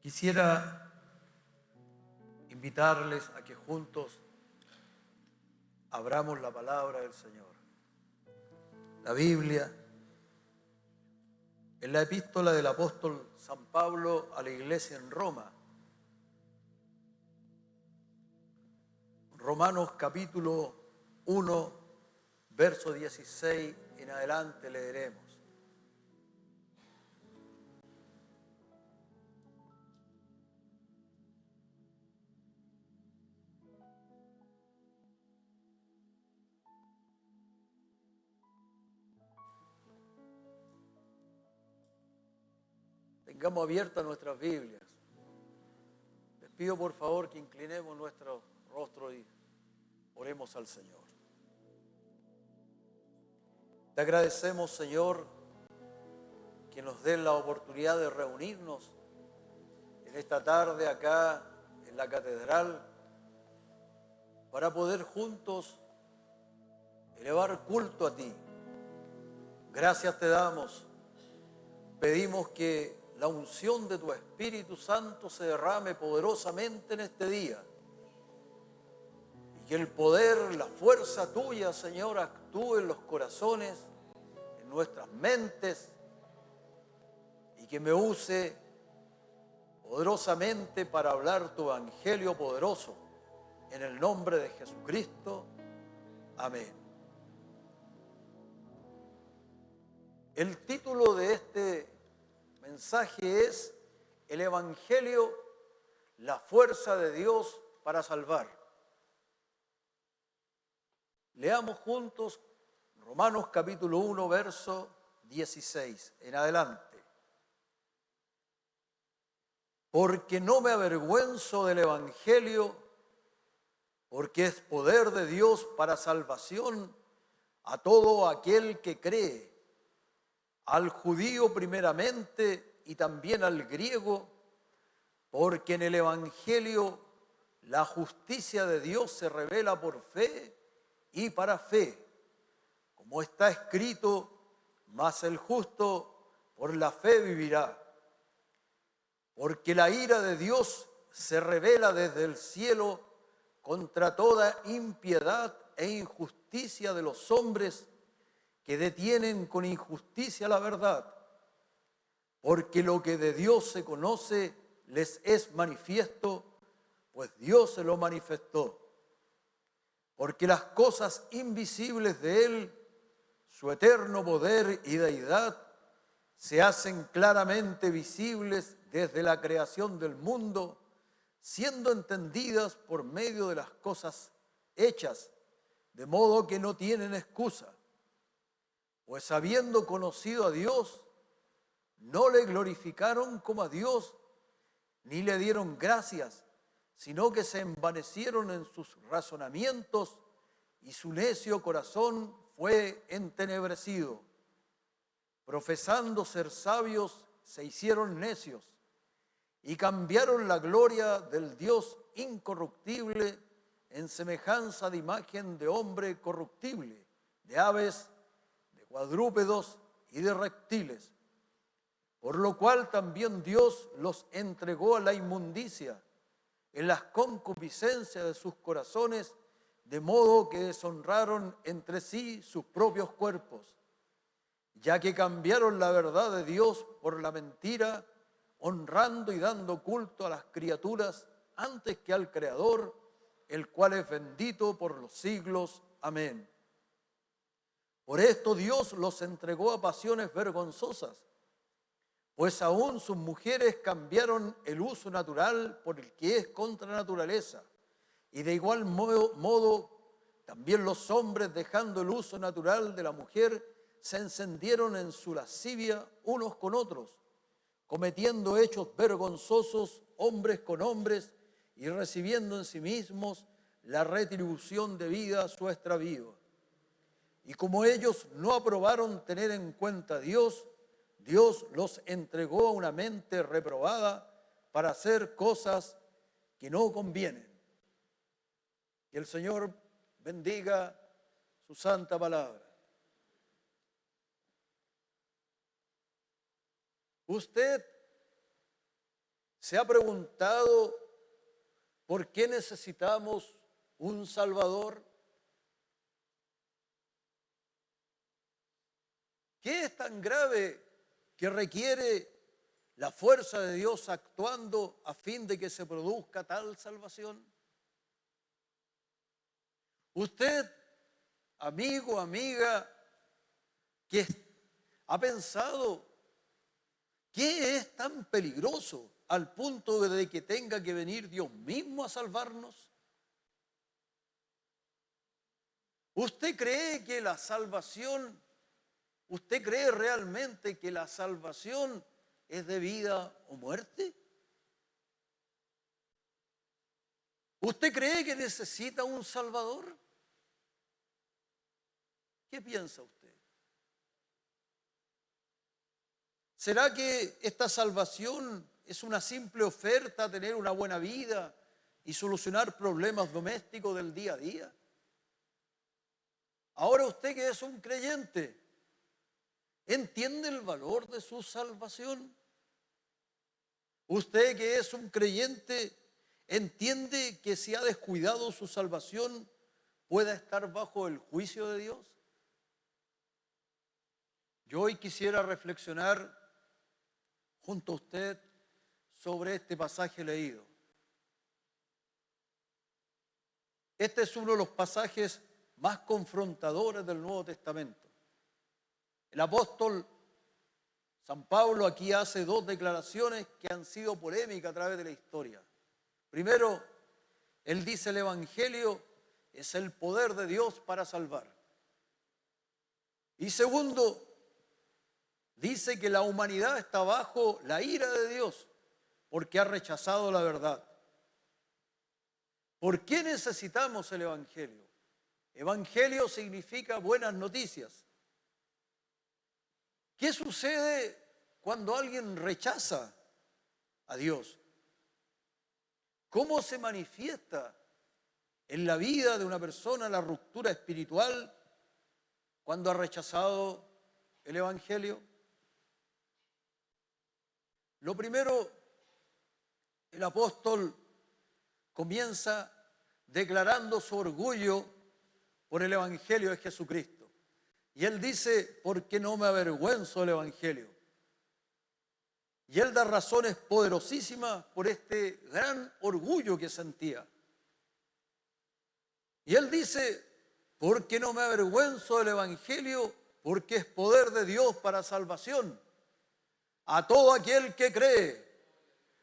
Quisiera invitarles a que juntos abramos la palabra del Señor. La Biblia, en la epístola del apóstol San Pablo a la iglesia en Roma. Romanos capítulo 1, verso 16 en adelante leeremos. Tengamos abiertas nuestras Biblias. Les pido por favor que inclinemos nuestro rostro y oremos al Señor. Te agradecemos, Señor, que nos den la oportunidad de reunirnos en esta tarde acá en la catedral para poder juntos elevar culto a ti. Gracias te damos. Pedimos que la unción de tu Espíritu Santo se derrame poderosamente en este día. Y que el poder, la fuerza tuya, Señor, actúe en los corazones, en nuestras mentes, y que me use poderosamente para hablar tu evangelio poderoso. En el nombre de Jesucristo. Amén. El título de este mensaje es el Evangelio, la fuerza de Dios para salvar. Leamos juntos Romanos capítulo 1, verso 16 en adelante. Porque no me avergüenzo del Evangelio, porque es poder de Dios para salvación a todo aquel que cree, al judío primeramente y también al griego, porque en el Evangelio la justicia de Dios se revela por fe y para fe, como está escrito, mas el justo por la fe vivirá. Porque la ira de Dios se revela desde el cielo contra toda impiedad e injusticia de los hombres que detienen con injusticia la verdad, porque lo que de Dios se conoce les es manifiesto, pues Dios se lo manifestó. Porque las cosas invisibles de Él, su eterno poder y deidad, se hacen claramente visibles desde la creación del mundo, siendo entendidas por medio de las cosas hechas, de modo que no tienen excusa. Pues habiendo conocido a Dios, no le glorificaron como a Dios, ni le dieron gracias, sino que se envanecieron en sus razonamientos y su necio corazón fue entenebrecido. Profesando ser sabios, se hicieron necios y cambiaron la gloria del Dios incorruptible en semejanza de imagen de hombre corruptible, de aves, cuadrúpedos y de reptiles, por lo cual también Dios los entregó a la inmundicia en las concupiscencias de sus corazones, de modo que deshonraron entre sí sus propios cuerpos, ya que cambiaron la verdad de Dios por la mentira, honrando y dando culto a las criaturas antes que al Creador, el cual es bendito por los siglos. Amén. Por esto Dios los entregó a pasiones vergonzosas, pues aún sus mujeres cambiaron el uso natural por el que es contra naturaleza, y de igual modo también los hombres, dejando el uso natural de la mujer, se encendieron en su lascivia unos con otros, cometiendo hechos vergonzosos hombres con hombres y recibiendo en sí mismos la retribución debida a su extravío. Y como ellos no aprobaron tener en cuenta a Dios, Dios los entregó a una mente reprobada para hacer cosas que no convienen. Que el Señor bendiga su santa palabra. Usted ¿Se ha preguntado por qué necesitamos un Salvador? ¿Qué es tan grave que requiere la fuerza de Dios actuando a fin de que se produzca tal salvación? Usted, amigo, amiga, que ha pensado, ¿qué es tan peligroso al punto de que tenga que venir Dios mismo a salvarnos? ¿Usted cree que la salvación, usted cree realmente que la salvación es de vida o muerte? ¿Usted cree que necesita un Salvador? ¿Qué piensa usted? ¿Será que esta salvación es una simple oferta a tener una buena vida y solucionar problemas domésticos del día a día? Ahora usted que es un creyente, ¿entiende el valor de su salvación? Usted que es un creyente, ¿entiende que si ha descuidado su salvación pueda estar bajo el juicio de Dios? Yo hoy quisiera reflexionar junto a usted sobre este pasaje leído. Este es uno de los pasajes más confrontadores del Nuevo Testamento. El apóstol San Pablo aquí hace dos declaraciones que han sido polémicas a través de la historia. Primero, él dice el Evangelio es el poder de Dios para salvar. Y segundo, dice que la humanidad está bajo la ira de Dios porque ha rechazado la verdad. ¿Por qué necesitamos el Evangelio? Evangelio significa buenas noticias. ¿Qué sucede cuando alguien rechaza a Dios? ¿Cómo se manifiesta en la vida de una persona la ruptura espiritual cuando ha rechazado el Evangelio? Lo primero, el apóstol comienza declarando su orgullo por el Evangelio de Jesucristo. Y él dice, porque no me avergüenzo del Evangelio. Y él da razones poderosísimas por este gran orgullo que sentía. Y él dice, porque no me avergüenzo del Evangelio, porque es poder de Dios para salvación a todo aquel que cree,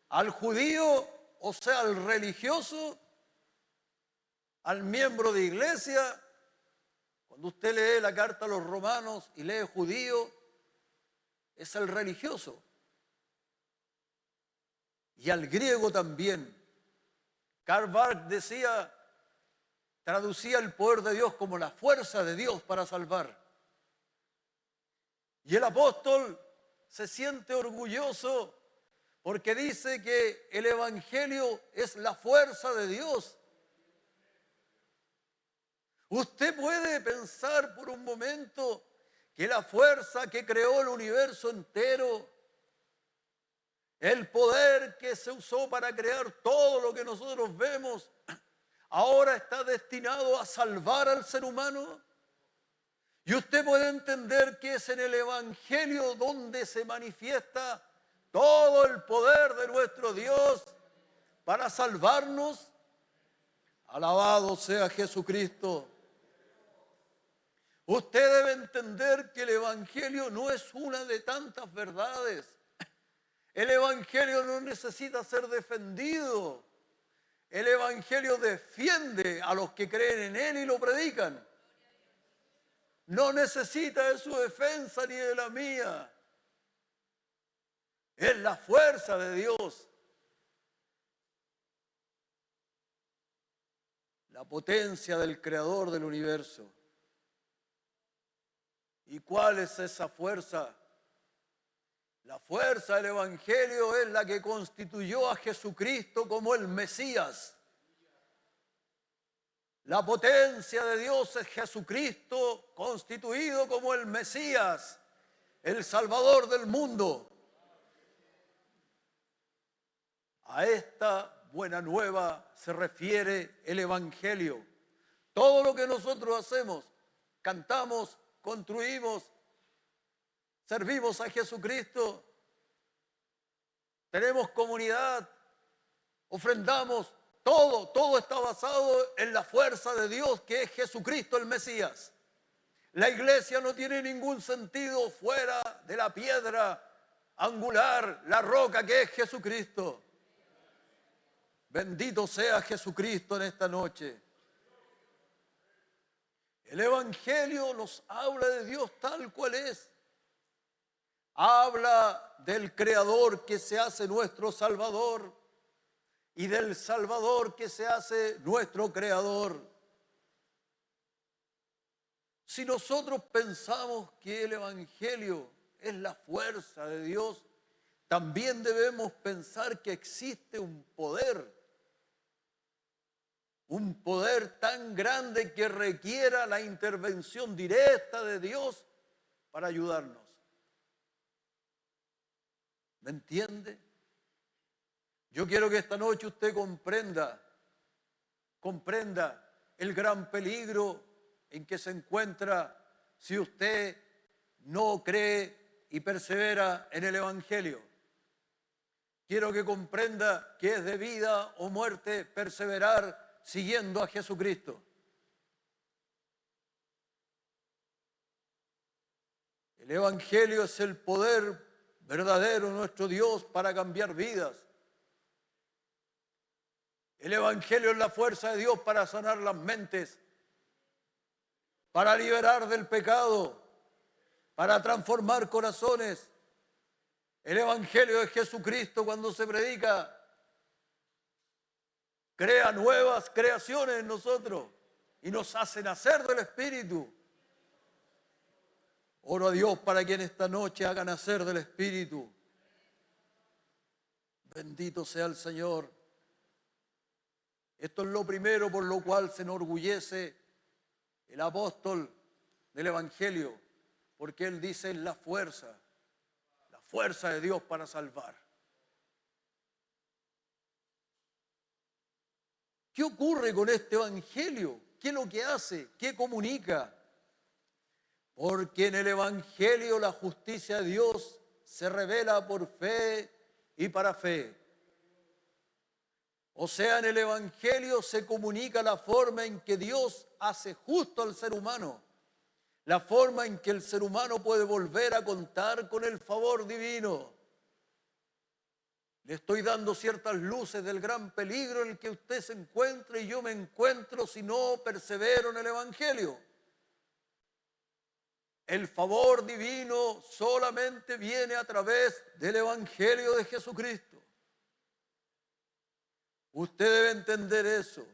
al judío, o sea, al religioso, al miembro de iglesia. Cuando usted lee la carta a los romanos y lee judío, es el religioso. Y al griego también. Karl Barth decía, traducía el poder de Dios como la fuerza de Dios para salvar. Y el apóstol se siente orgulloso porque dice que el Evangelio es la fuerza de Dios. Usted puede pensar por un momento que la fuerza que creó el universo entero, el poder que se usó para crear todo lo que nosotros vemos, ahora está destinado a salvar al ser humano. Y usted puede entender que es en el Evangelio donde se manifiesta todo el poder de nuestro Dios para salvarnos. Alabado sea Jesucristo. Usted debe entender que el Evangelio no es una de tantas verdades. El Evangelio no necesita ser defendido. El Evangelio defiende a los que creen en él y lo predican. No necesita de su defensa ni de la mía. Es la fuerza de Dios. La potencia del Creador del universo. ¿Y cuál es esa fuerza? La fuerza del Evangelio es la que constituyó a Jesucristo como el Mesías. La potencia de Dios es Jesucristo constituido como el Mesías, el Salvador del mundo. A esta buena nueva se refiere el Evangelio. Todo lo que nosotros hacemos, cantamos, construimos, servimos a Jesucristo, tenemos comunidad, ofrendamos, todo está basado en la fuerza de Dios, que es Jesucristo el Mesías. La iglesia no tiene ningún sentido fuera de la piedra angular, la roca que es Jesucristo. Bendito sea Jesucristo en esta noche. El Evangelio nos habla de Dios tal cual es. Habla del Creador que se hace nuestro Salvador y del Salvador que se hace nuestro Creador. Si nosotros pensamos que el Evangelio es la fuerza de Dios, también debemos pensar que existe un poder tan grande que requiera la intervención directa de Dios para ayudarnos. ¿Me entiende? Yo quiero que esta noche usted comprenda el gran peligro en que se encuentra si usted no cree y persevera en el Evangelio. Quiero que comprenda que es de vida o muerte perseverar siguiendo a Jesucristo. El Evangelio es el poder verdadero de nuestro Dios para cambiar vidas. El Evangelio es la fuerza de Dios para sanar las mentes, para liberar del pecado, para transformar corazones. El Evangelio de Jesucristo, cuando se predica, crea nuevas creaciones en nosotros y nos hace nacer del Espíritu. Oro a Dios para que en esta noche haga nacer del Espíritu. Bendito sea el Señor. Esto es lo primero por lo cual se enorgullece el apóstol del Evangelio, porque él dice es la fuerza de Dios para salvar. ¿Qué ocurre con este Evangelio? ¿Qué es lo que hace? ¿Qué comunica? Porque en el Evangelio la justicia de Dios se revela por fe y para fe. O sea, en el Evangelio se comunica la forma en que Dios hace justo al ser humano, la forma en que el ser humano puede volver a contar con el favor divino. Le estoy dando ciertas luces del gran peligro en el que usted se encuentra y yo me encuentro si no persevero en el Evangelio. El favor divino solamente viene a través del Evangelio de Jesucristo. Usted debe entender eso.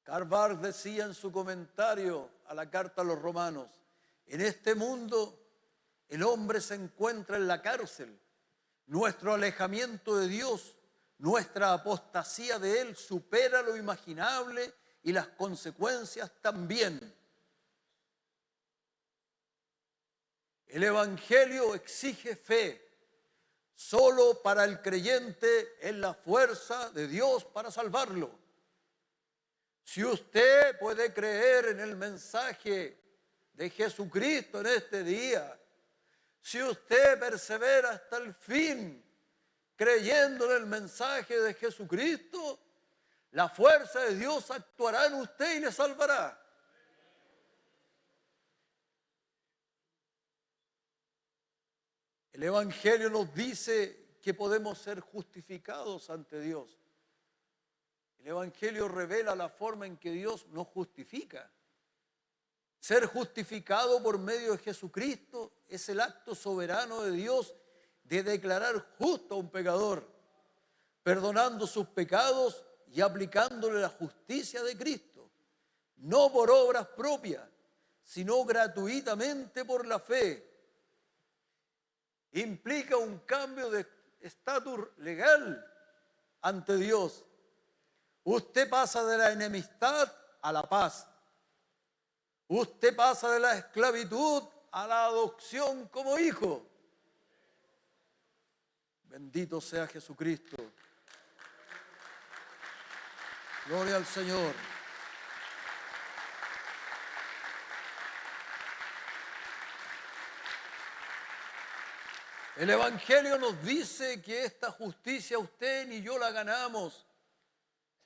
Karl Barth decía en su comentario a la carta a los romanos, en este mundo el hombre se encuentra en la cárcel. Nuestro alejamiento de Dios, nuestra apostasía de Él supera lo imaginable y las consecuencias también. El Evangelio exige fe. Solo para el creyente es la fuerza de Dios para salvarlo. Si usted puede creer en el mensaje de Jesucristo en este día, si usted persevera hasta el fin creyendo en el mensaje de Jesucristo, la fuerza de Dios actuará en usted y le salvará. El Evangelio nos dice que podemos ser justificados ante Dios. El Evangelio revela la forma en que Dios nos justifica. Ser justificado por medio de Jesucristo es el acto soberano de Dios de declarar justo a un pecador, perdonando sus pecados y aplicándole la justicia de Cristo, no por obras propias, sino gratuitamente por la fe. Implica un cambio de estatus legal ante Dios. Usted pasa de la enemistad a la paz. Usted pasa de la esclavitud a la adopción como hijo. Bendito sea Jesucristo. Gloria al Señor. El Evangelio nos dice que esta justicia usted ni yo la ganamos.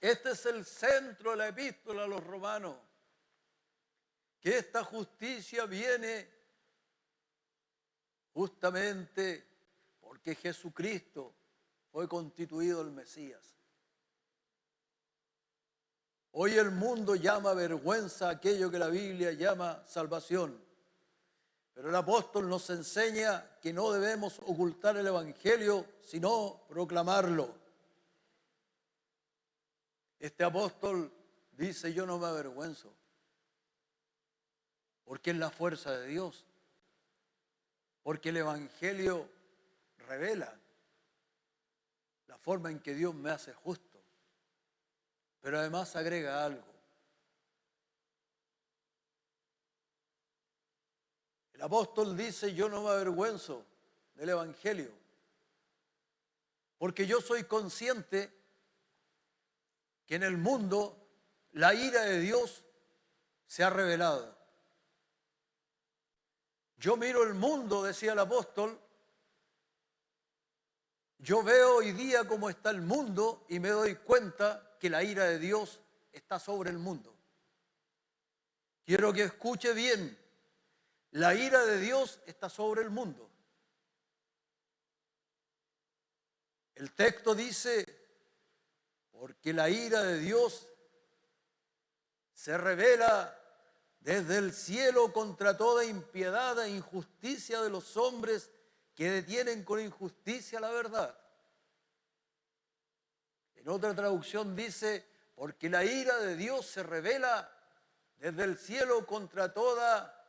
Este es el centro de la epístola a los romanos. Que esta justicia viene justamente porque Jesucristo fue constituido el Mesías. Hoy el mundo llama vergüenza aquello que la Biblia llama salvación. Pero el apóstol nos enseña que no debemos ocultar el Evangelio, sino proclamarlo. Este apóstol dice, yo no me avergüenzo, porque es la fuerza de Dios, porque el Evangelio revela la forma en que Dios me hace justo, pero además agrega algo. El apóstol dice, yo no me avergüenzo del Evangelio, porque yo soy consciente que en el mundo la ira de Dios se ha revelado. Yo miro el mundo, decía el apóstol, yo veo hoy día cómo está el mundo y me doy cuenta que la ira de Dios está sobre el mundo. Quiero que escuche bien, la ira de Dios está sobre el mundo. El texto dice, porque la ira de Dios se revela desde el cielo contra toda impiedad e injusticia de los hombres que detienen con injusticia la verdad. En otra traducción dice, porque la ira de Dios se revela desde el cielo contra toda,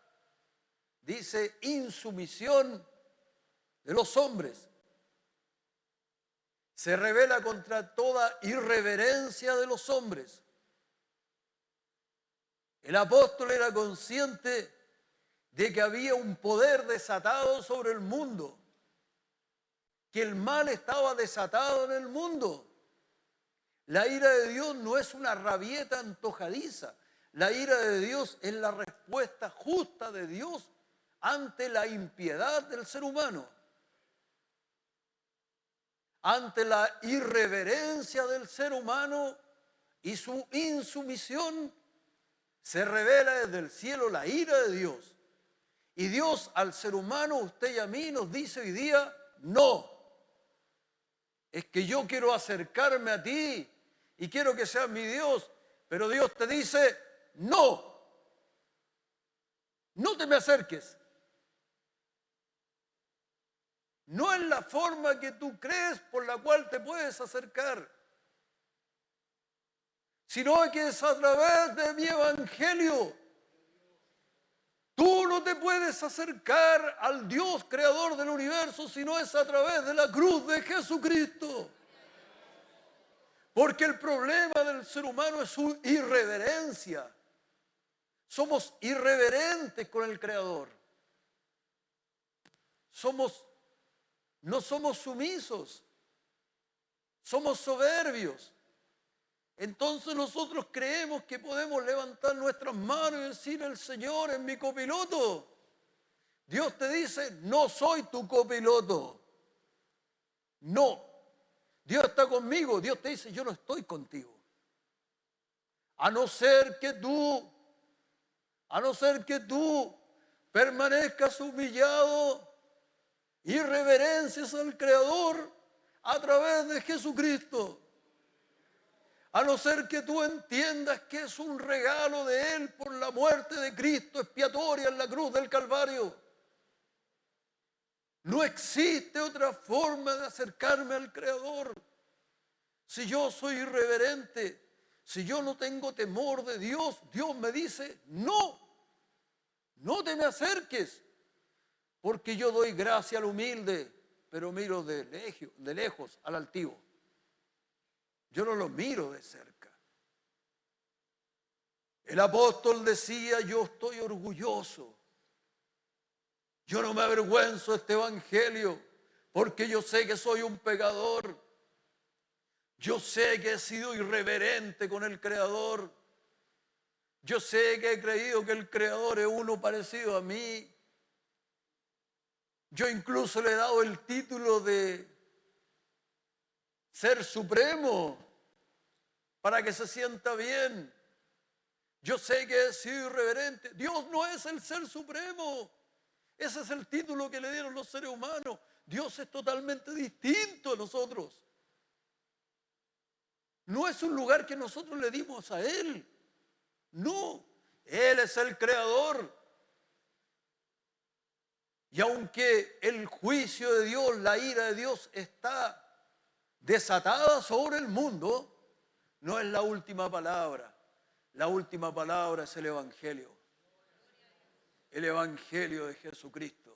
dice, insumisión de los hombres. Se revela contra toda irreverencia de los hombres. El apóstol era consciente de que había un poder desatado sobre el mundo, que el mal estaba desatado en el mundo. La ira de Dios no es una rabieta antojadiza. La ira de Dios es la respuesta justa de Dios ante la impiedad del ser humano, ante la irreverencia del ser humano y su insumisión. Se revela desde el cielo la ira de Dios. Y Dios al ser humano, usted y a mí, nos dice hoy día, no. Es que yo quiero acercarme a ti y quiero que seas mi Dios, pero Dios te dice, no. No te me acerques. No es la forma que tú crees por la cual te puedes acercar, sino que es a través de mi Evangelio. Tú no te puedes acercar al Dios creador del universo, sino es a través de la cruz de Jesucristo. Porque el problema del ser humano es su irreverencia. Somos irreverentes con el Creador. No somos sumisos, somos soberbios. Entonces nosotros creemos que podemos levantar nuestras manos y decir, el Señor es mi copiloto. Dios te dice, no soy tu copiloto. No. Dios está conmigo. Dios te dice, yo no estoy contigo. A no ser que tú permanezcas humillado y reverencias al Creador a través de Jesucristo. A no ser que tú entiendas que es un regalo de Él por la muerte de Cristo expiatoria en la cruz del Calvario. No existe otra forma de acercarme al Creador. Si yo soy irreverente, si yo no tengo temor de Dios, Dios me dice, no te me acerques, porque yo doy gracia al humilde, pero miro de lejos al altivo. Yo no lo miro de cerca. El apóstol decía, yo estoy orgulloso. Yo no me avergüenzo de este evangelio, porque yo sé que soy un pecador. Yo sé que he sido irreverente con el Creador. Yo sé que he creído que el Creador es uno parecido a mí. Yo incluso le he dado el título de ser supremo para que se sienta bien. Yo sé que he sido irreverente. Dios no es el ser supremo. Ese es el título que le dieron los seres humanos. Dios es totalmente distinto a nosotros. No es un lugar que nosotros le dimos a Él. No, Él es el creador. Y aunque el juicio de Dios, la ira de Dios está desatada sobre el mundo, no es la última palabra. La última palabra es el Evangelio. El Evangelio de Jesucristo.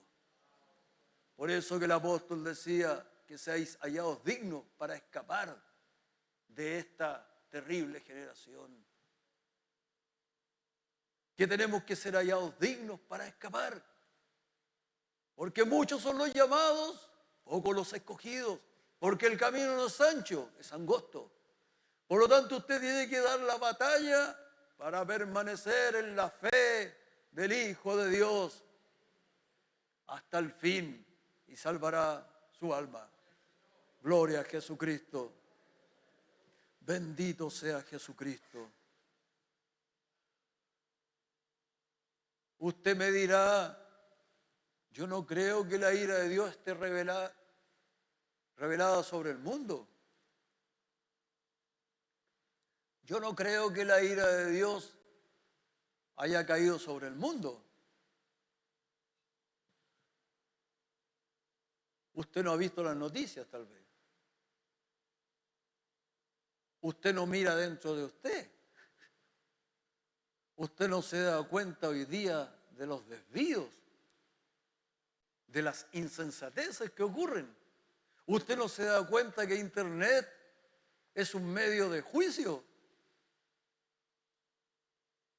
Por eso que el apóstol decía que seáis hallados dignos para escapar de esta terrible generación. Que tenemos que ser hallados dignos para escapar. Porque muchos son los llamados, pocos los escogidos. Porque el camino no es ancho, es angosto. Por lo tanto, usted tiene que dar la batalla para permanecer en la fe del Hijo de Dios hasta el fin y salvará su alma. Gloria a Jesucristo. Bendito sea Jesucristo. Usted me dirá, yo no creo que la ira de Dios esté revelada sobre el mundo. Yo no creo que la ira de Dios haya caído sobre el mundo. Usted no ha visto las noticias, tal vez. Usted no mira dentro de usted. Usted no se da cuenta hoy día de los desvíos, de las insensateces que ocurren. Usted no se da cuenta que Internet es un medio de juicio.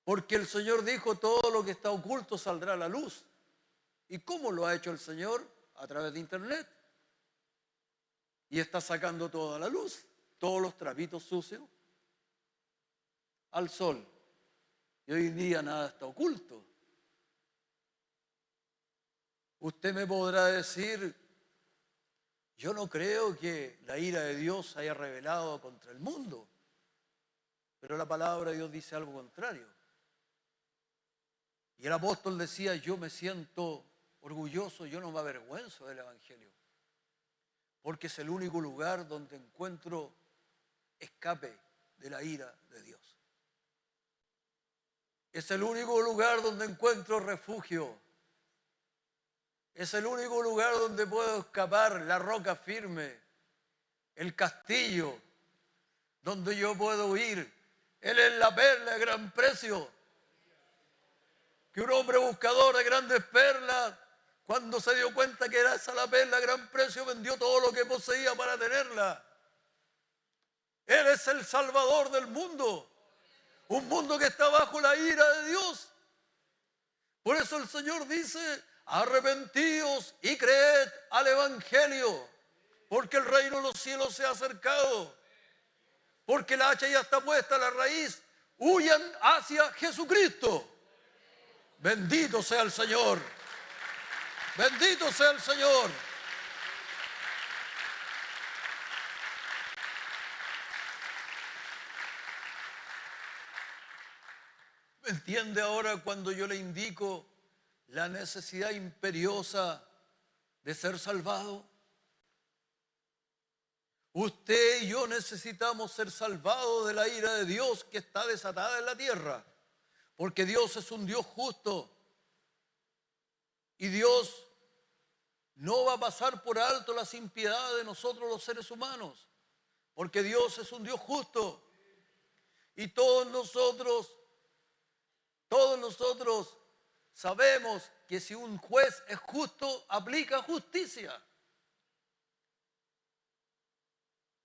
Porque el Señor dijo, todo lo que está oculto saldrá a la luz. ¿Y cómo lo ha hecho el Señor? A través de Internet. Y está sacando toda la luz, todos los trapitos sucios al sol. Y hoy día nada está oculto. Usted me podrá decir, yo no creo que la ira de Dios haya revelado contra el mundo. Pero la palabra de Dios dice algo contrario. Y el apóstol decía, yo me siento orgulloso, yo no me avergüenzo del Evangelio. Porque es el único lugar donde encuentro escape de la ira de Dios. Es el único lugar donde encuentro refugio. Es el único lugar donde puedo escapar, la roca firme, el castillo, donde yo puedo huir. Él es la perla de gran precio. Que un hombre buscador de grandes perlas, cuando se dio cuenta que era esa la perla de gran precio, vendió todo lo que poseía para tenerla. Él es el Salvador del mundo. Un mundo que está bajo la ira de Dios. Por eso el Señor dice, arrepentíos y creed al Evangelio, porque el reino de los cielos se ha acercado. Porque la hacha ya está puesta a la raíz. Huyan hacia Jesucristo. Bendito sea el Señor. Bendito sea el Señor. ¿Me entiende ahora cuando yo le indico la necesidad imperiosa de ser salvado? Usted y yo necesitamos ser salvados de la ira de Dios que está desatada en la tierra. Porque Dios es un Dios justo. Y Dios no va a pasar por alto las impiedades de nosotros los seres humanos. Porque Dios es un Dios justo. Y todos nosotros sabemos que si un juez es justo, aplica justicia.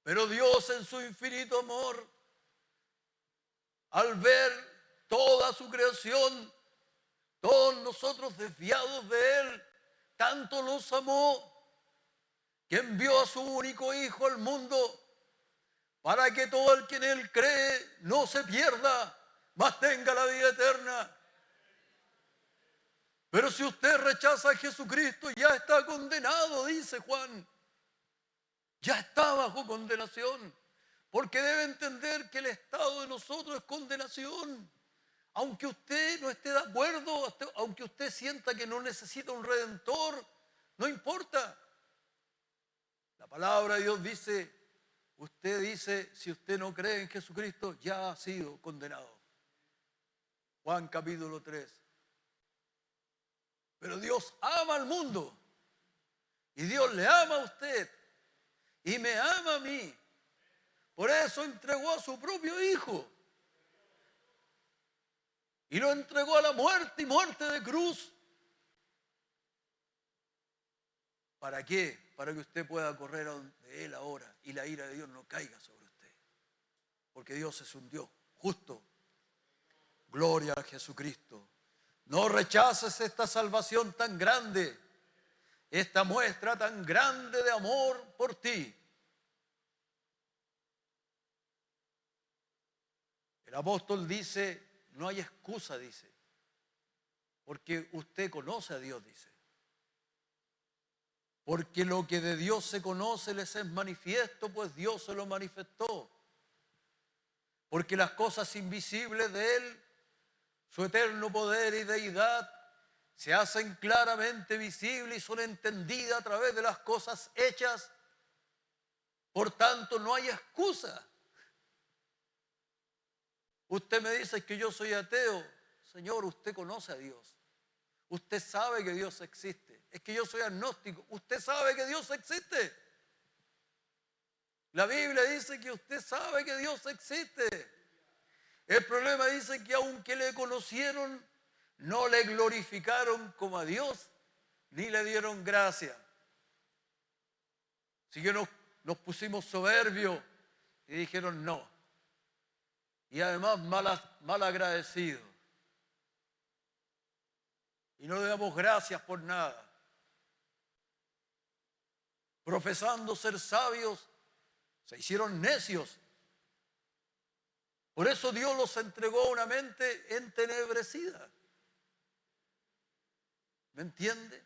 Pero Dios en su infinito amor, al ver toda su creación, todos nosotros desviados de Él, tanto nos amó que envió a su único Hijo al mundo para que todo el que en Él cree no se pierda, mas tenga la vida eterna. Pero si usted rechaza a Jesucristo, ya está condenado, dice Juan. Ya está bajo condenación, porque debe entender que el estado de nosotros es condenación. Aunque usted no esté de acuerdo, aunque usted sienta que no necesita un redentor, no importa. La palabra de Dios dice, usted dice, si usted no cree en Jesucristo, ya ha sido condenado. Juan capítulo 3. Pero Dios ama al mundo y Dios le ama a usted y me ama a mí. Por eso entregó a su propio Hijo y lo entregó a la muerte y muerte de cruz. ¿Para qué? Para que usted pueda correr a donde Él ahora y la ira de Dios no caiga sobre usted. Porque Dios es un Dios justo. Gloria a Jesucristo. No rechaces esta salvación tan grande, esta muestra tan grande de amor por ti. El apóstol dice, no hay excusa, dice, porque usted conoce a Dios, dice. Porque lo que de Dios se conoce les es manifiesto, pues Dios se lo manifestó. Porque las cosas invisibles de Él, su eterno poder y deidad, se hacen claramente visibles y son entendidas a través de las cosas hechas. Por tanto, no hay excusa. Usted me dice que yo soy ateo. Señor, usted conoce a Dios. Usted sabe que Dios existe. Es que yo soy agnóstico. Usted sabe que Dios existe. La Biblia dice que usted sabe que Dios existe. El problema dice que aunque le conocieron, no le glorificaron como a Dios, ni le dieron gracia. Así que nos pusimos soberbios y dijeron no. Y además mal agradecidos. Y no le damos gracias por nada. Profesando ser sabios, se hicieron necios. Por eso Dios los entregó a una mente entenebrecida. ¿Me entiende?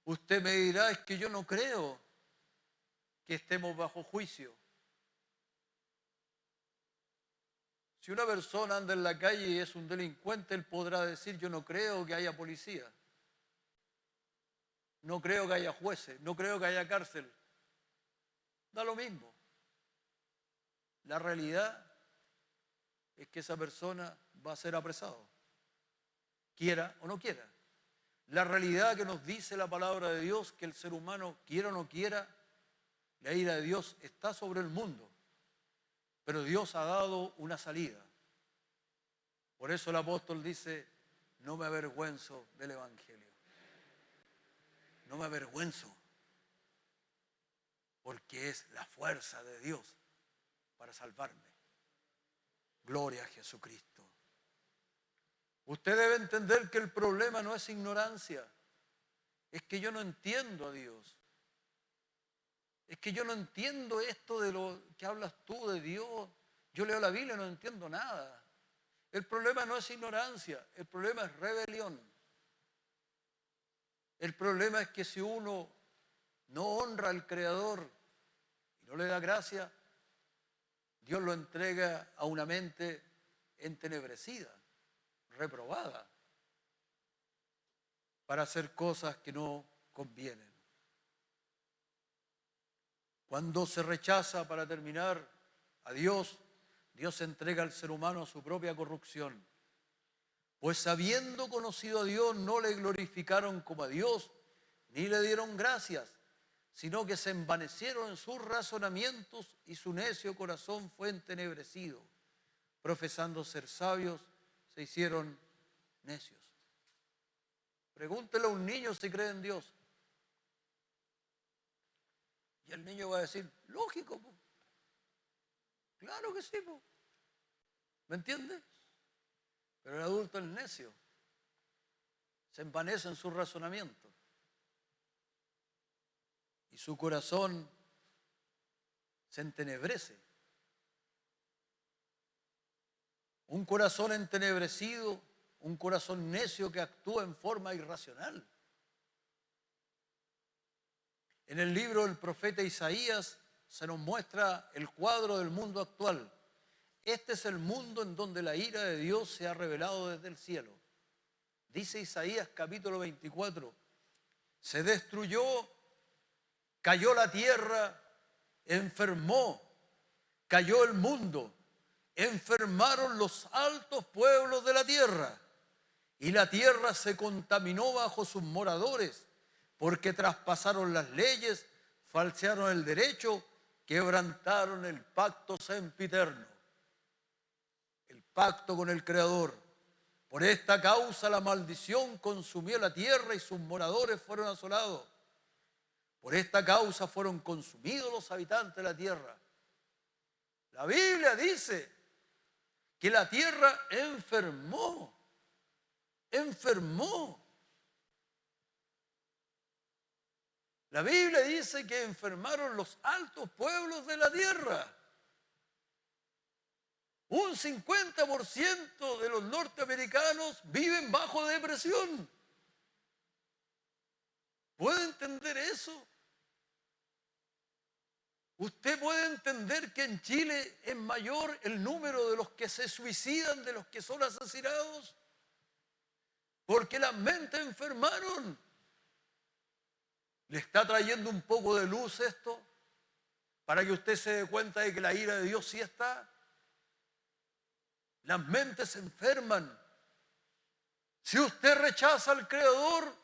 Usted me dirá, es que yo no creo que estemos bajo juicio. Si una persona anda en la calle y es un delincuente, él podrá decir, yo no creo que haya policía. No creo que haya jueces, no creo que haya cárcel. Da lo mismo. La realidad es que esa persona va a ser apresado, quiera o no quiera. La realidad que nos dice la palabra de Dios, que el ser humano, quiera o no quiera, la ira de Dios está sobre el mundo. Pero Dios ha dado una salida. Por eso el apóstol dice, no me avergüenzo del Evangelio. No me avergüenzo, porque es la fuerza de Dios para salvarme. Gloria a Jesucristo. Usted debe entender que el problema no es ignorancia. Es que yo no entiendo a Dios. Es que yo no entiendo esto de lo que hablas tú de Dios. Yo leo la Biblia y no entiendo nada. El problema no es ignorancia, el problema es rebelión. El problema es que si uno no honra al Creador y no le da gracia, Dios lo entrega a una mente entenebrecida, reprobada, para hacer cosas que no convienen. Cuando se rechaza, para terminar, a Dios, Dios entrega al ser humano a su propia corrupción. Pues habiendo conocido a Dios, no le glorificaron como a Dios, ni le dieron gracias, sino que se envanecieron en sus razonamientos y su necio corazón fue entenebrecido. Profesando ser sabios, se hicieron necios. Pregúntele a un niño si cree en Dios. Y el niño va a decir, lógico, po. Claro que sí, po. ¿Me entiende? Pero el adulto es necio. Se envanece en su razonamiento. Y y su corazón se entenebrece. Un corazón entenebrecido, un corazón necio que actúa en forma irracional. En el libro del profeta Isaías se nos muestra el cuadro del mundo actual. Este es el mundo en donde la ira de Dios se ha revelado desde el cielo. Dice Isaías capítulo 24, se destruyó, cayó la tierra, enfermó, cayó el mundo, enfermaron los altos pueblos de la tierra, y la tierra se contaminó bajo sus moradores, porque traspasaron las leyes, falsearon el derecho, quebrantaron el pacto sempiterno, el pacto con el Creador. Por esta causa la maldición consumió la tierra y sus moradores fueron asolados. Por esta causa fueron consumidos los habitantes de la tierra. La Biblia dice que la tierra enfermó. La Biblia dice que enfermaron los altos pueblos de la tierra. Un 50% de los norteamericanos viven bajo depresión. ¿Puede entender eso? ¿Usted puede entender que en Chile es mayor el número de los que se suicidan de los que son asesinados? Porque las mentes enfermaron. ¿Le está trayendo un poco de luz esto? Para que usted se dé cuenta de que la ira de Dios sí está. Las mentes se enferman. Si usted rechaza al Creador,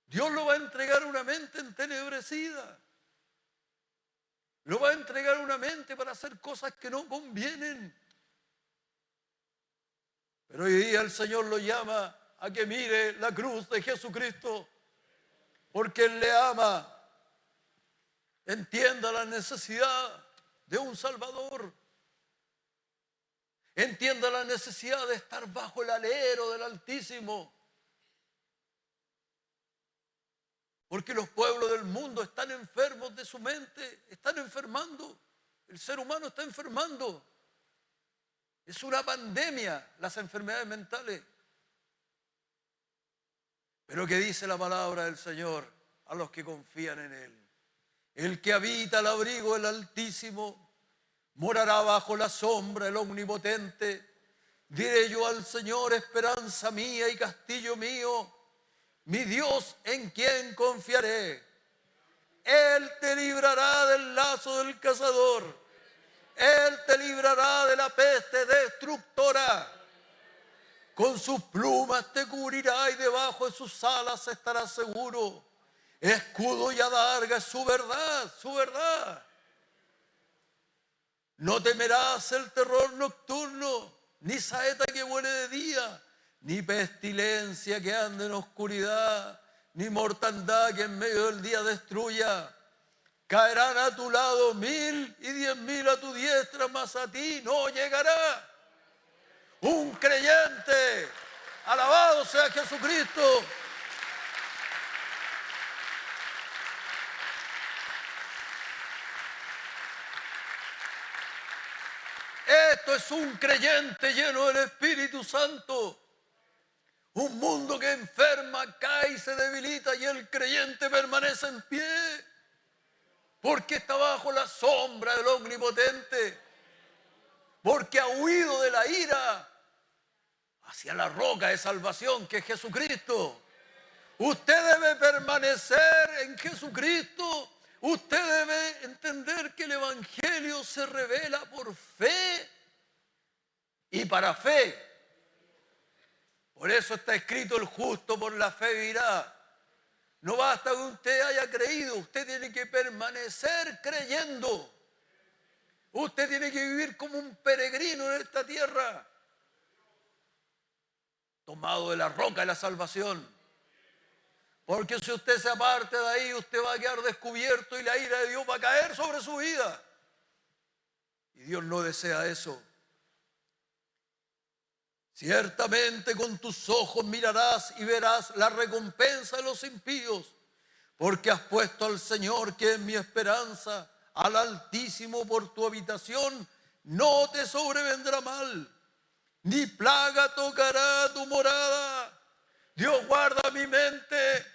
Dios lo va a entregar una mente entenebrecida. Lo va a entregar una mente para hacer cosas que no convienen. Pero hoy día el Señor lo llama a que mire la cruz de Jesucristo, porque Él le ama. Entienda la necesidad de un Salvador. Entienda la necesidad de estar bajo el alero del Altísimo. Porque los pueblos del mundo están enfermos de su mente, están enfermando. El ser humano está enfermando. Es una pandemia las enfermedades mentales. Pero ¿qué dice la palabra del Señor a los que confían en Él? El que habita al abrigo del Altísimo morará bajo la sombra del Omnipotente. Diré yo al Señor, esperanza mía y castillo mío, mi Dios en quien confiaré. Él te librará del lazo del cazador. Él te librará de la peste destructora. Con sus plumas te cubrirá y debajo de sus alas estarás seguro. Escudo y adarga es su verdad, su verdad. No temerás el terror nocturno, ni saeta que vuele de día, ni pestilencia que ande en oscuridad, ni mortandad que en medio del día destruya. Caerán a tu lado 1000 y 10.000 a tu diestra, mas a ti no llegará. Un creyente, alabado sea Jesucristo. Esto es un creyente lleno del Espíritu Santo. Un mundo que enferma, cae y se debilita, y el creyente permanece en pie, porque está bajo la sombra del Omnipotente, porque ha huido de la ira hacia la roca de salvación que es Jesucristo. Usted debe permanecer en Jesucristo. Usted debe entender que el Evangelio se revela por fe y para fe. Por eso está escrito: el justo por la fe vivirá. No basta que usted haya creído, usted tiene que permanecer creyendo. Usted tiene que vivir como un peregrino en esta tierra, tomado de la roca de la salvación. Porque si usted se aparte de ahí, usted va a quedar descubierto y la ira de Dios va a caer sobre su vida. Y Dios no desea eso. Ciertamente con tus ojos mirarás y verás la recompensa de los impíos, porque has puesto al Señor, que es mi esperanza, al Altísimo por tu habitación. No te sobrevendrá mal, ni plaga tocará tu morada. Dios guarda mi mente,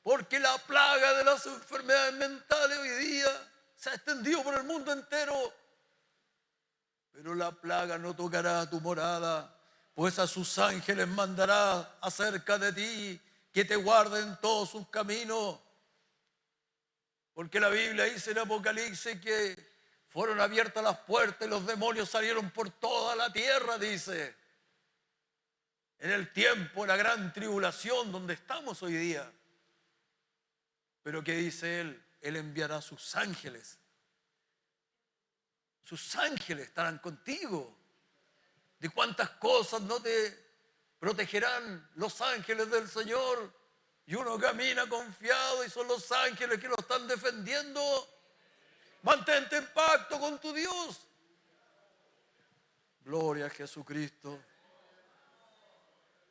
porque la plaga de las enfermedades mentales hoy día se ha extendido por el mundo entero. Pero la plaga no tocará tu morada, pues a sus ángeles mandará acerca de ti, que te guarden todos sus caminos. Porque la Biblia dice en Apocalipsis que fueron abiertas las puertas y los demonios salieron por toda la tierra, dice. En el tiempo de la gran tribulación donde estamos hoy día. Pero ¿qué dice Él? Él enviará sus ángeles. Sus ángeles estarán contigo. ¿De cuántas cosas no te protegerán los ángeles del Señor? Y uno camina confiado y son los ángeles que lo están defendiendo. Mantente en pacto con tu Dios. Gloria a Jesucristo.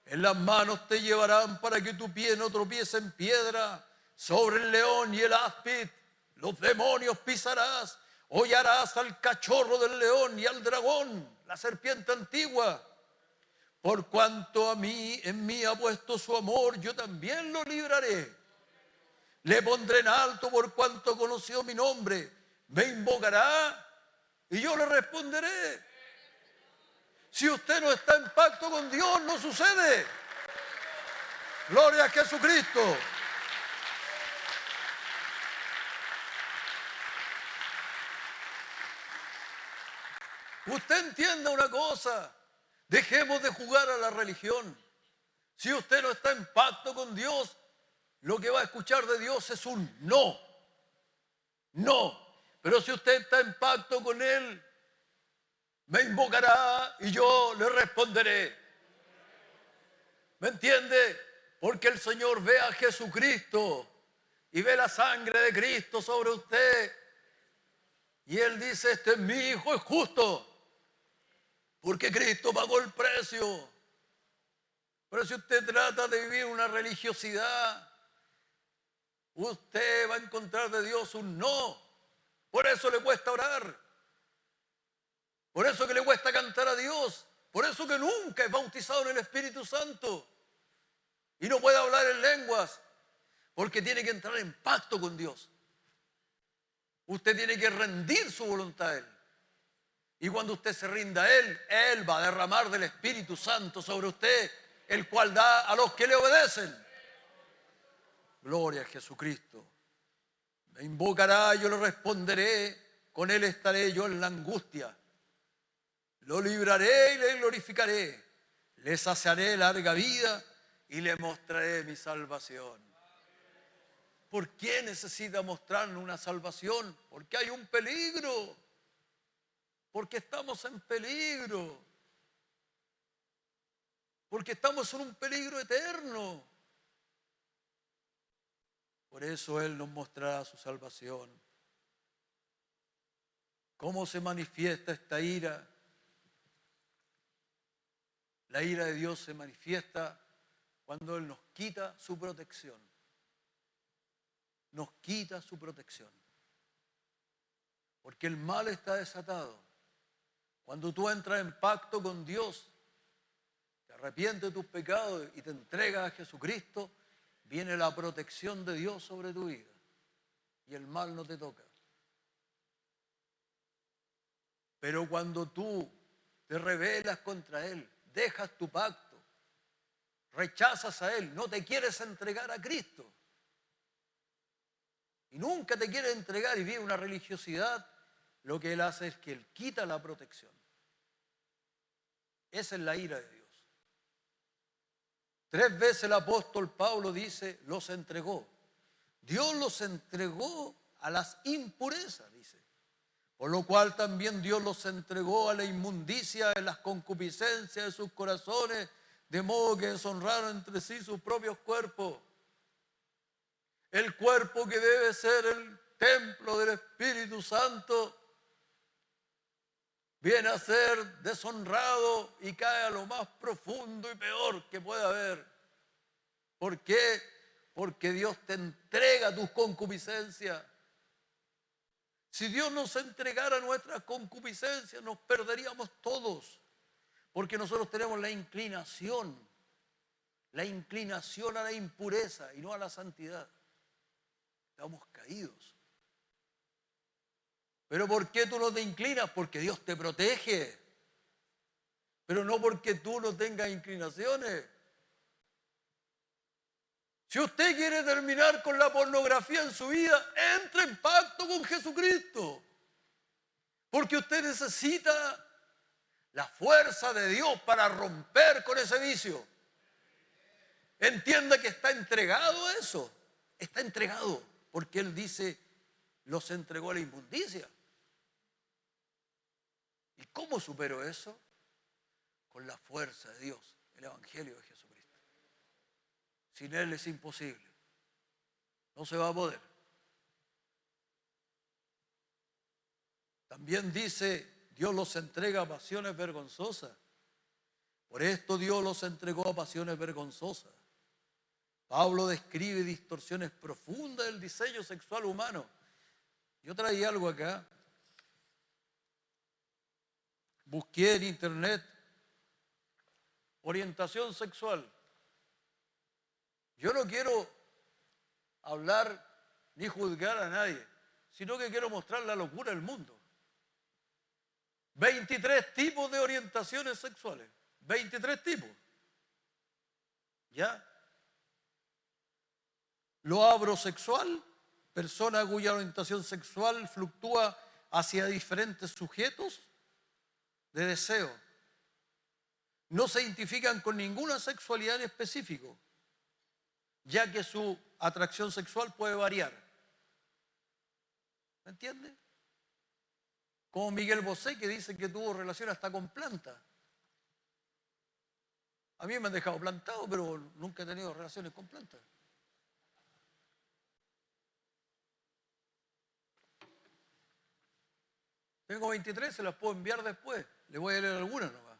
En las manos te llevarán para que tu pie no tropiece en piedra. Sobre el león y el áspid los demonios pisarás. Hollarás al cachorro del león y al dragón, la serpiente antigua. Por cuanto en mí ha puesto su amor, yo también lo libraré. Le pondré en alto por cuanto conoció mi nombre. Me invocará y yo le responderé. Si usted no está en pacto con Dios, no sucede. Gloria a Jesucristo. Usted entienda una cosa. Dejemos de jugar a la religión. Si usted no está en pacto con Dios, lo que va a escuchar de Dios es un no. No. Pero si usted está en pacto con Él, me invocará y yo le responderé. ¿Me entiende? Porque el Señor ve a Jesucristo y ve la sangre de Cristo sobre usted. Y Él dice, este es mi Hijo, es justo. Porque Cristo pagó el precio. Pero si usted trata de vivir una religiosidad, usted va a encontrar de Dios un no. Por eso le cuesta orar. Por eso que le cuesta cantar a Dios. Por eso que nunca es bautizado en el Espíritu Santo. Y no puede hablar en lenguas. Porque tiene que entrar en pacto con Dios. Usted tiene que rendir su voluntad a Él. Y cuando usted se rinda a Él, Él va a derramar del Espíritu Santo sobre usted, el cual da a los que le obedecen. Gloria a Jesucristo. Me invocará, yo le responderé, con Él estaré yo en la angustia. Lo libraré y le glorificaré. Le saciaré larga vida y le mostraré mi salvación. ¿Por qué necesita mostrarnos una salvación? Porque hay un peligro. Porque estamos en peligro. Porque estamos en un peligro eterno. Por eso Él nos mostrará su salvación. ¿Cómo se manifiesta esta ira? La ira de Dios se manifiesta cuando Él nos quita su protección. Nos quita su protección. Porque el mal está desatado. Cuando tú entras en pacto con Dios, te arrepientes de tus pecados y te entregas a Jesucristo, viene la protección de Dios sobre tu vida. Y el mal no te toca. Pero cuando tú te rebelas contra Él, dejas tu pacto, rechazas a Él, no te quieres entregar a Cristo, y nunca te quieres entregar y vive una religiosidad, lo que Él hace es que Él quita la protección. Esa es la ira de Dios. 3 veces el apóstol Pablo dice, los entregó. Dios los entregó a las impurezas, dice. Por lo cual también Dios los entregó a la inmundicia de las concupiscencias de sus corazones, de modo que deshonraron entre sí sus propios cuerpos. El cuerpo que debe ser el templo del Espíritu Santo viene a ser deshonrado y cae a lo más profundo y peor que pueda haber. ¿Por qué? Porque Dios te entrega tus concupiscencias. Si Dios nos entregara nuestras concupiscencias, nos perderíamos todos. Porque nosotros tenemos la inclinación a la impureza y no a la santidad. Estamos caídos. ¿Pero por qué tú no te inclinas? Porque Dios te protege. Pero no porque tú no tengas inclinaciones. Si usted quiere terminar con la pornografía en su vida, entre en pacto con Jesucristo. Porque usted necesita la fuerza de Dios para romper con ese vicio. Entienda que está entregado a eso. Está entregado. Porque Él dice, los entregó a la inmundicia. ¿Y cómo supero eso? Con la fuerza de Dios, el Evangelio de Jesucristo. Sin Él es imposible. No se va a poder. También dice, Dios los entrega a pasiones vergonzosas. Por esto Dios los entregó a pasiones vergonzosas. Pablo describe distorsiones profundas del diseño sexual humano. Yo traía algo acá. Busqué en internet orientación sexual. Yo no quiero hablar ni juzgar a nadie, sino que quiero mostrar la locura del mundo. 23 tipos de orientaciones sexuales. 23 tipos. ¿Ya? Lo abrosexual, persona cuya orientación sexual fluctúa hacia diferentes sujetos de deseo. No se identifican con ninguna sexualidad en específico, ya que su atracción sexual puede variar. ¿Me entiende? Como Miguel Bosé, que dice que tuvo relación hasta con plantas. A mí me han dejado plantado, pero nunca he tenido relaciones con plantas. Tengo 23, se las puedo enviar después. Le voy a leer algunas nomás.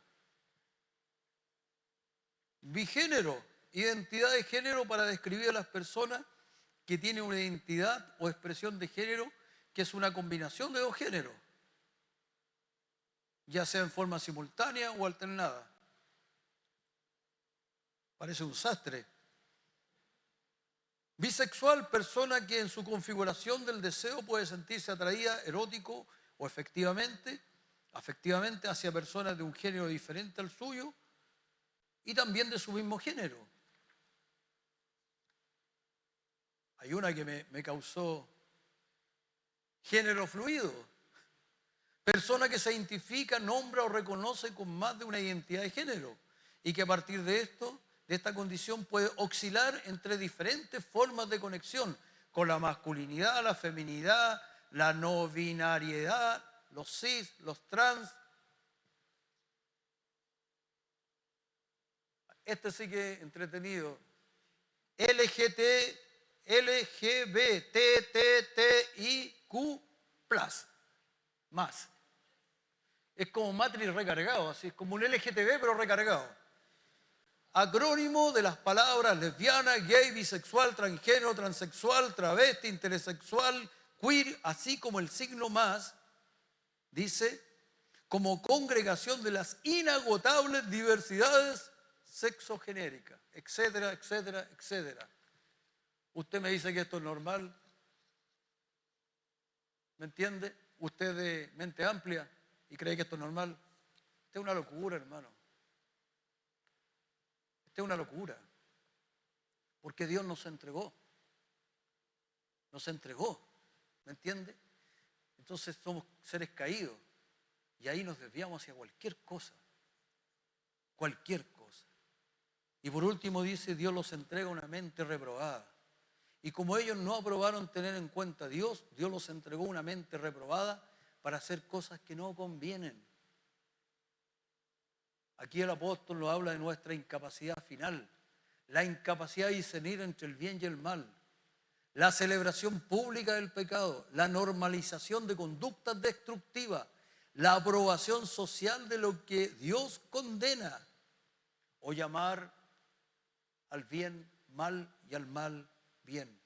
Bigénero, identidad de género para describir a las personas que tienen una identidad o expresión de género que es una combinación de dos géneros, ya sea en forma simultánea o alternada. Parece un sastre. Bisexual, persona que en su configuración del deseo puede sentirse atraída erótico o afectivamente hacia personas de un género diferente al suyo y también de su mismo género. Hay una que me causó género fluido. Persona que se identifica, nombra o reconoce con más de una identidad de género y que a partir de esta condición puede oscilar entre diferentes formas de conexión con la masculinidad, la feminidad, la no binariedad, los cis, los trans. Este sí que es entretenido. LGBTTIQ+, más. Es como Matrix recargado, así es como un LGTB pero recargado. Acrónimo de las palabras lesbiana, gay, bisexual, transgénero, transexual, travesti, intersexual, queer, así como el signo más, dice, como congregación de las inagotables diversidades sexogenéricas, etcétera, etcétera, etcétera. Usted me dice que esto es normal, ¿me entiende? Usted de mente amplia y cree que esto es normal. Esto es una locura, hermano. Esto es una locura. Porque Dios nos entregó. Nos entregó, ¿me entiende? Entonces somos seres caídos y ahí nos desviamos hacia cualquier cosa. Cualquier cosa. Y por último dice, Dios los entrega una mente reprobada. Y como ellos no aprobaron tener en cuenta a Dios, Dios los entregó una mente reprobada para hacer cosas que no convienen. Aquí el apóstol nos habla de nuestra incapacidad final, la incapacidad de discernir entre el bien y el mal, la celebración pública del pecado, la normalización de conductas destructivas, la aprobación social de lo que Dios condena, o llamar al bien mal y al mal bien.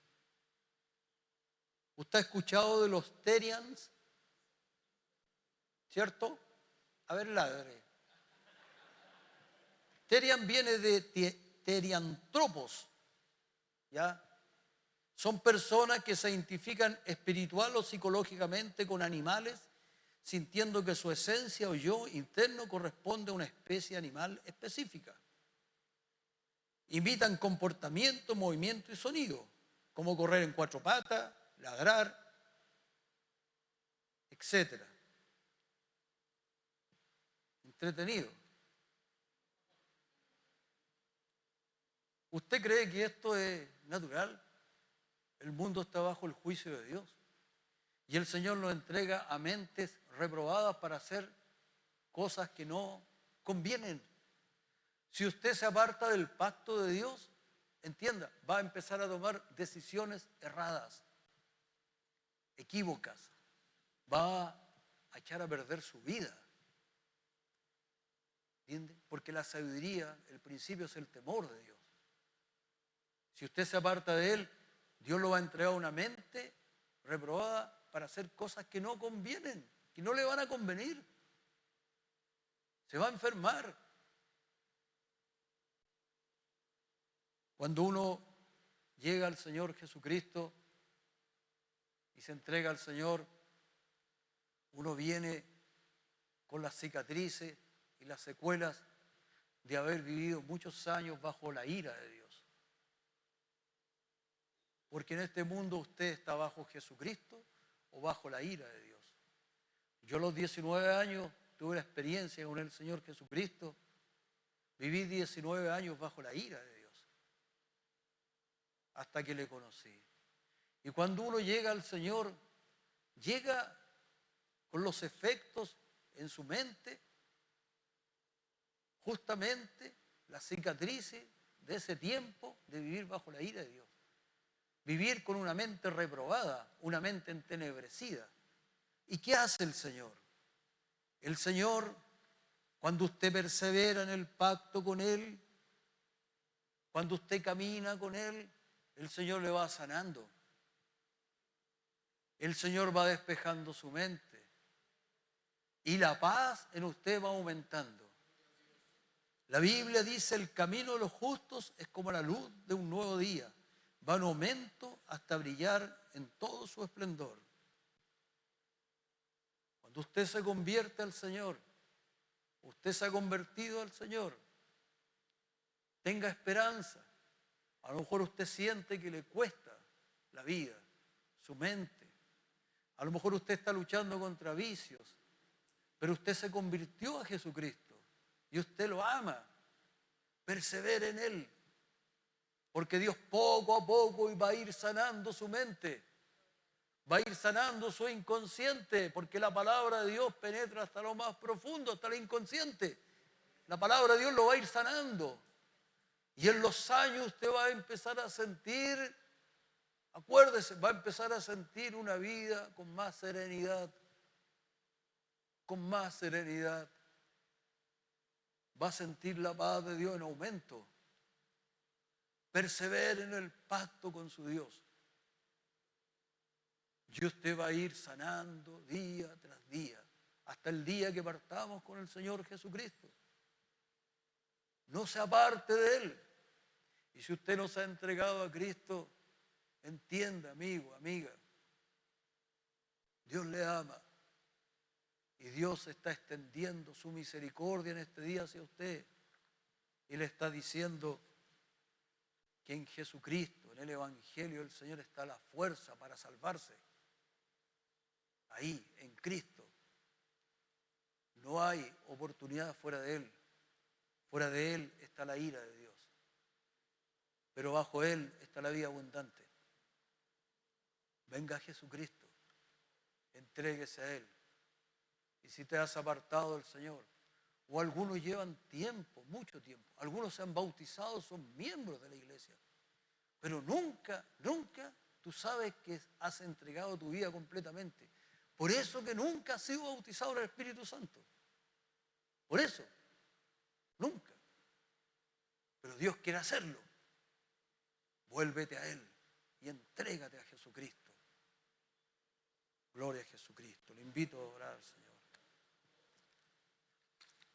¿Usted ha escuchado de los Terians? ¿Cierto? A ver, ladre. Terian viene de teriantropos, ¿ya? Son personas que se identifican espiritual o psicológicamente con animales, sintiendo que su esencia o yo interno corresponde a una especie animal específica. Imitan comportamiento, movimiento y sonido, como correr en cuatro patas, ladrar, etc. Entretenido. ¿Usted cree que esto es natural? El mundo está bajo el juicio de Dios. Y el Señor nos entrega a mentes reprobadas para hacer cosas que no convienen. Si usted se aparta del pacto de Dios, entienda, va a empezar a tomar decisiones erradas, equívocas. Va a echar a perder su vida. ¿Entiende? Porque la sabiduría, el principio es el temor de Dios. Si usted se aparta de Él, Dios lo va a entregar a una mente reprobada para hacer cosas que no convienen, que no le van a convenir. Se va a enfermar. Cuando uno llega al Señor Jesucristo y se entrega al Señor, uno viene con las cicatrices y las secuelas de haber vivido muchos años bajo la ira de Dios. Porque en este mundo usted está bajo Jesucristo o bajo la ira de Dios. Yo a los 19 años tuve la experiencia con el Señor Jesucristo. Viví 19 años bajo la ira de Dios, hasta que le conocí. Y cuando uno llega al Señor, llega con los efectos en su mente, justamente las cicatrices de ese tiempo de vivir bajo la ira de Dios. Vivir con una mente reprobada, una mente entenebrecida. ¿Y qué hace el Señor? El Señor, cuando usted persevera en el pacto con Él, cuando usted camina con Él, el Señor le va sanando. El Señor va despejando su mente. Y la paz en usted va aumentando. La Biblia dice, el camino de los justos es como la luz de un nuevo día. Va en aumento hasta brillar en todo su esplendor. Cuando usted se convierte al Señor, usted se ha convertido al Señor, tenga esperanza. A lo mejor usted siente que le cuesta la vida, su mente. A lo mejor usted está luchando contra vicios, pero usted se convirtió a Jesucristo y usted lo ama. Persevere en Él. Porque Dios poco a poco va a ir sanando su mente, va a ir sanando su inconsciente, porque la palabra de Dios penetra hasta lo más profundo, hasta lo inconsciente. La palabra de Dios lo va a ir sanando. Y en los años usted va a empezar a sentir, acuérdese, va a empezar a sentir una vida con más serenidad, con más serenidad. Va a sentir la paz de Dios en aumento. Persevere en el pacto con su Dios. Y usted va a ir sanando día tras día, hasta el día que partamos con el Señor Jesucristo. No se aparte de Él. Y si usted no se ha entregado a Cristo, entienda, amigo, amiga, Dios le ama. Y Dios está extendiendo su misericordia en este día hacia usted. Y le está diciendo que en Jesucristo, en el Evangelio del Señor, está la fuerza para salvarse. Ahí, en Cristo. No hay oportunidad fuera de Él. Fuera de Él está la ira de Dios. Pero bajo Él está la vida abundante. Venga a Jesucristo. Entréguese a Él. Y si te has apartado del Señor, o algunos llevan tiempo, mucho tiempo, algunos se han bautizado, son miembros de la iglesia, pero nunca tú sabes que has entregado tu vida completamente. Por eso que nunca has sido bautizado en el Espíritu Santo. Por eso, nunca. Pero Dios quiere hacerlo. Vuélvete a Él. y entrégate a Jesucristo. Gloria a Jesucristo. Le invito a orar, Señor.